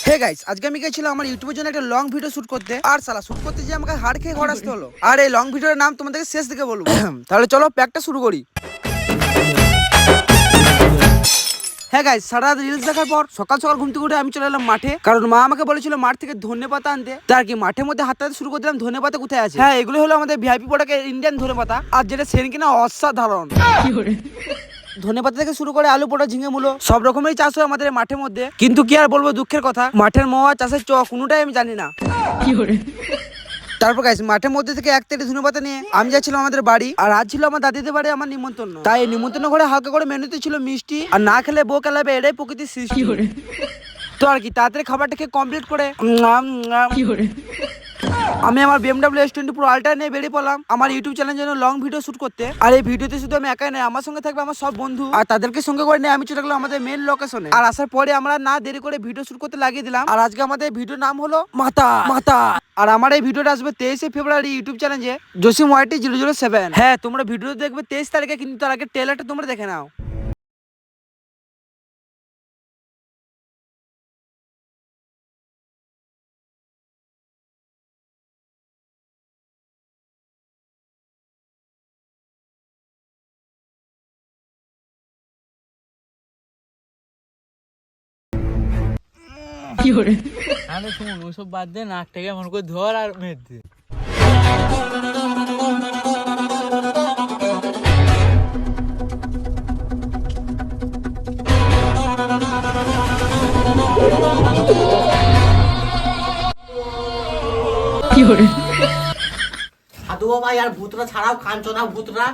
Hey guys, আজকে আমি গেছিলাম আমার ইউটিউবের জন্য একটা লং ভিডিও শুট করতে। আর সালা শুট করতে যে আমাকে হাড় খেয়ে ঘর আসতে হলো। আর এই লং ভিডিওর নাম তোমাদেরকে শেষ দিকে বলবো। তাহলে চলো প্যাকটা শুরু করি। হ্যাঁ গাইস, সারা রাত রিলস দেখার পর সকাল সকাল ঘুম থেকে উঠে আমি চলে এলাম মাঠে, কারণ মা আমাকে বলেছিল মাঠ থেকে ধনেপাতা আনতে। তার কি মাঠের মধ্যে হাঁটতে শুরু করে দিলাম। ধনেপাতা কোথায় আছে? হ্যাঁ, এগুলো হলো আমাদের ভিআইপি প্রোডাক্টের ইন্ডিয়ান ধনেপাতা, আর যেটা সেন কিনা অসাধারণ। ধনেপাতা থেকে শুরু করে আলু, পটল, ঝিঙে, মূলো সব রকমেরই চাষ হয় আমাদের মাঠের মধ্যে। কিন্তু কি আর বলবো, দুঃখের কথা, মাঠের মোয়া চাষের কোনোটাই আমি জানি না। তারপর গাইস, মাঠের মধ্যে থেকে এক তেড়ে ধনেপাতা নিয়ে আমি যাচ্ছিলাম আমাদের বাড়ি। আর আজ ছিল আমার দাদিদের বাড়ি আমার নিমন্ত্রণ। তাই নিমন্ত্রণ করে হালকা করে মেনুতে ছিল মিষ্টি, আর না খেলে বউ কেলাবে, এটাই প্রকৃতির সৃষ্টি। তো আর কি, তাড়াতাড়ি খাবারটা খেয়ে কমপ্লিট করে আমি আমার BMW S20 Pro Ultra নিয়ে বেরিয়ে পড়লাম আমার ইউটিউব চ্যানেলের জন্য লং ভিডিও শুট করতে। আর এই ভিডিওতে শুধু আমি একাই নয়, আমার সঙ্গে থাকবে আমার সব বন্ধু, আর তাদেরকে সঙ্গে করে নিয়ে আমি চলে গেলাম আমাদের মেন লোকেশনে। আর আসার পরে আমরা না দেরি করে ভিডিও শুট করতে লাগিয়ে দিলাম। আর আজকে আমাদের ভিডিওর নাম হলো মাতা মাতা। আর আমার এই ভিডিওটা আসবে 23শে ফেব্রুয়ারি ইউটিউব চ্যানেলে জসিম YT 007। হ্যাঁ, তোমরা ভিডিও দেখবে 23 তারিখে, কিন্তু তার আগে ট্রেলারটা তোমরা দেখে নাও। আরে শুন, ওসব বাদ দে, নাকটাকে মনে করে ধর আর মেরে দে। সাধু বাবা, আর ভূতরা ছাড়াও, কাঞ্চনা ভূতরা